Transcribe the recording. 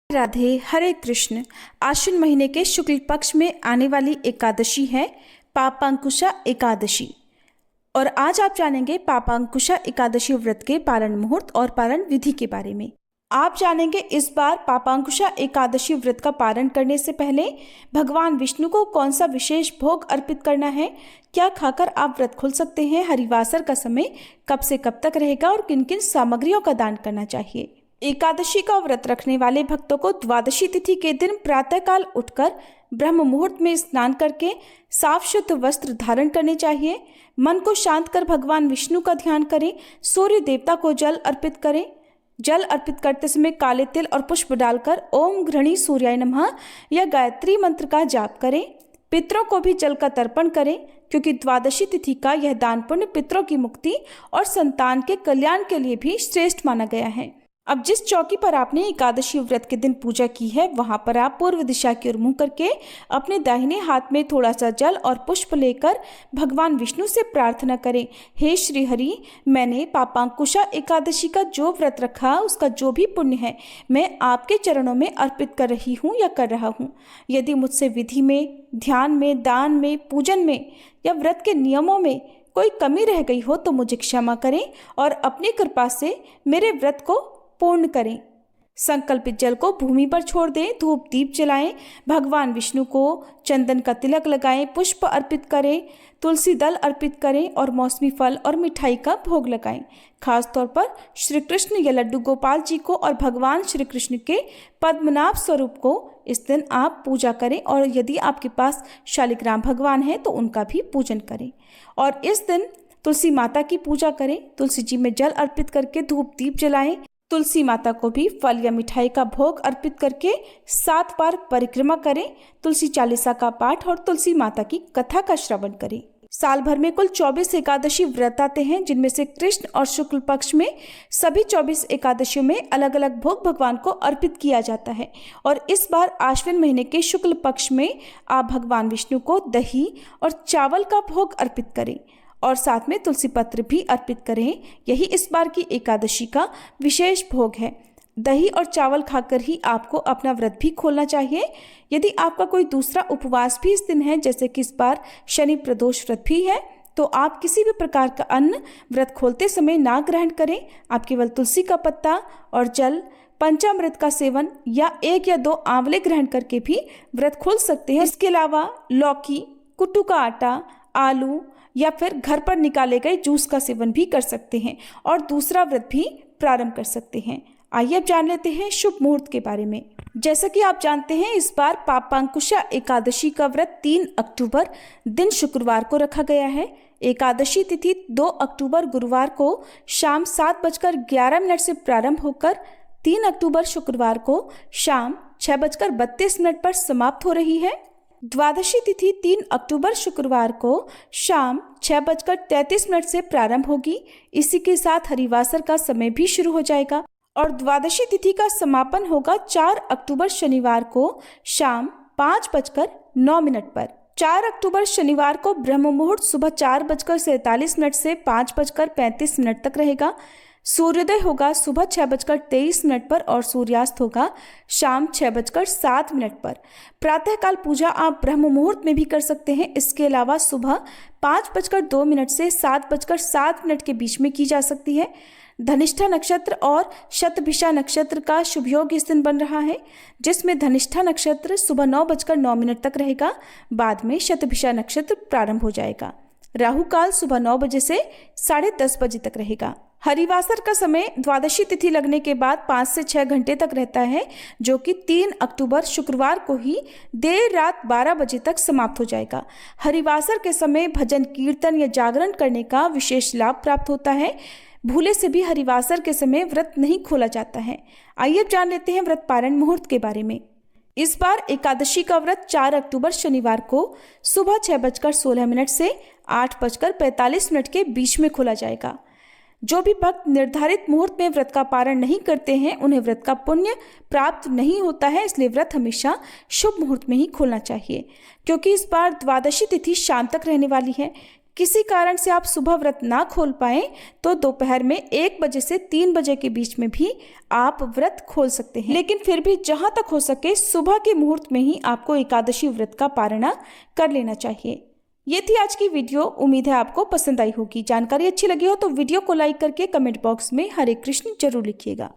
राधे, हरे कृष्ण। आश्विन महीने के शुक्ल पक्ष में आने वाली एकादशी है पापांकुशा एकादशी। और आज आप जानेंगे पापांकुशा एकादशी व्रत के पारण मुहूर्त और पारण विधि के बारे में। आप जानेंगे इस बार पापांकुशा एकादशी व्रत का पारण करने से पहले भगवान विष्णु को कौन सा विशेष भोग अर्पित करना है, क्या खाकर आप व्रत खोल सकते हैं, हरिवासर का समय कब से कब तक रहेगा और किन किन सामग्रियों का दान करना चाहिए। एकादशी का व्रत रखने वाले भक्तों को द्वादशी तिथि के दिन प्रातःकाल उठकर ब्रह्म मुहूर्त में स्नान करके साफ शुद्ध वस्त्र धारण करने चाहिए। मन को शांत कर भगवान विष्णु का ध्यान करें। सूर्य देवता को जल अर्पित करें। जल अर्पित करते समय काले तिल और पुष्प डालकर ओम घृणी सूर्याय नमः या गायत्री मंत्र का जाप करें। पितरों को भी जल का तर्पण करें, क्योंकि द्वादशी तिथि का यह दान पुण्य पितरों की मुक्ति और संतान के कल्याण के लिए भी श्रेष्ठ माना गया है। अब जिस चौकी पर आपने एकादशी व्रत के दिन पूजा की है, वहां पर आप पूर्व दिशा की ओर मुंह करके अपने दाहिने हाथ में थोड़ा सा जल और पुष्प लेकर भगवान विष्णु से प्रार्थना करें, हे श्री हरि, मैंने पापांकुशा एकादशी का जो व्रत रखा उसका जो भी पुण्य है मैं आपके चरणों में अर्पित कर रही हूँ या कर रहा हूँ। यदि मुझसे विधि में, ध्यान में, दान में, पूजन में या व्रत के नियमों में कोई कमी रह गई हो तो मुझे क्षमा करें और अपनी कृपा से मेरे व्रत को पूर्ण करें। संकल्पित जल को भूमि पर छोड़ दें, धूप दीप जलाएं, भगवान विष्णु को चंदन का तिलक लगाएं, पुष्प अर्पित करें, तुलसी दल अर्पित करें और मौसमी फल और मिठाई का भोग लगाएं। खास तौर पर श्री कृष्ण या लड्डू गोपाल जी को और भगवान श्री कृष्ण के पद्मनाभ स्वरूप को इस दिन आप पूजा करें, और यदि आपके पास शालिग्राम भगवान है तो उनका भी पूजन करें। और इस दिन तुलसी माता की पूजा करें। तुलसी जी में जल अर्पित करके धूप दीप जलाएं। तुलसी माता को भी फल या मिठाई का भोग अर्पित करके 7 बार परिक्रमा करें। तुलसी चालीसा का पाठ और तुलसी माता की कथा का श्रवण करें। साल भर में कुल 24 एकादशी व्रत आते हैं, जिनमें से कृष्ण और शुक्ल पक्ष में सभी 24 एकादशियों में अलग अलग भोग भगवान को अर्पित किया जाता है। और इस बार आश्विन महीने के शुक्ल पक्ष में आप भगवान विष्णु को दही और चावल का भोग अर्पित करें और साथ में तुलसी पत्र भी अर्पित करें। यही इस बार की एकादशी का विशेष भोग है। दही और चावल खाकर ही आपको अपना व्रत भी खोलना चाहिए। यदि आपका कोई दूसरा उपवास भी इस दिन है, जैसे कि इस बार शनि प्रदोष व्रत भी है, तो आप किसी भी प्रकार का अन्न व्रत खोलते समय ना ग्रहण करें। आप केवल तुलसी का पत्ता और जल, पंचामृत का सेवन या 1 या 2 आंवले ग्रहण करके भी व्रत खोल सकते हैं। इसके अलावा लौकी, कुट्टू का आटा, आलू या फिर घर पर निकाले गए जूस का सेवन भी कर सकते हैं और दूसरा व्रत भी प्रारंभ कर सकते हैं। आइए अब जान लेते हैं शुभ मुहूर्त के बारे में। जैसा कि आप जानते हैं, इस बार पापांकुशा एकादशी का व्रत 3 अक्टूबर दिन शुक्रवार को रखा गया है। एकादशी तिथि 2 अक्टूबर गुरुवार को शाम 7:11 से प्रारंभ होकर 3 अक्टूबर शुक्रवार को शाम 6:32 पर समाप्त हो रही है। द्वादशी तिथि 3 अक्टूबर शुक्रवार को शाम 6:33 से प्रारंभ होगी। इसी के साथ हरिवासर का समय भी शुरू हो जाएगा और द्वादशी तिथि का समापन होगा 4 अक्टूबर शनिवार को शाम 5:09 पर। 4 अक्टूबर शनिवार को ब्रह्म मुहूर्त सुबह 4:47 से 5:35 तक रहेगा। सूर्योदय होगा सुबह 6:23 पर और सूर्यास्त होगा शाम 6:07 पर। प्रातःकाल पूजा आप ब्रह्म मुहूर्त में भी कर सकते हैं। इसके अलावा सुबह 5:02 से 7:07 के बीच में की जा सकती है। धनिष्ठा नक्षत्र और शतभिषा नक्षत्र का शुभ योग इस दिन बन रहा है, जिसमें धनिष्ठा नक्षत्र सुबह 9:09 तक रहेगा। बाद में शतभिषा नक्षत्र प्रारंभ हो जाएगा। राहु काल सुबह 9 बजे से 10:30 बजे तक रहेगा। हरिवासर का समय द्वादशी तिथि लगने के बाद 5 से 6 घंटे तक रहता है, जो कि 3 अक्टूबर शुक्रवार को ही देर रात 12 बजे तक समाप्त हो जाएगा। हरिवासर के समय भजन कीर्तन या जागरण करने का विशेष लाभ प्राप्त होता है। भूले से भी हरिवासर के समय व्रत नहीं खोला जाता है। आइए अब जान लेते हैं व्रत पारण मुहूर्त के बारे में। इस बार एकादशी का व्रत 4 अक्टूबर शनिवार को सुबह 6:16 से 8:45 के बीच में खोला जाएगा। जो भी भक्त निर्धारित मुहूर्त में व्रत का पारण नहीं करते हैं, उन्हें व्रत का पुण्य प्राप्त नहीं होता है। इसलिए व्रत हमेशा शुभ मुहूर्त में ही खोलना चाहिए, क्योंकि इस बार द्वादशी तिथि शाम तक रहने वाली है। किसी कारण से आप सुबह व्रत ना खोल पाएं तो दोपहर में 1 बजे से 3 बजे के बीच में भी आप व्रत खोल सकते हैं। लेकिन फिर भी जहां तक हो सके सुबह के मुहूर्त में ही आपको एकादशी व्रत का पारण कर लेना चाहिए। ये थी आज की वीडियो। उम्मीद है आपको पसंद आई होगी। जानकारी अच्छी लगी हो तो वीडियो को लाइक करके कमेंट बॉक्स में हरे कृष्ण जरूर लिखिएगा।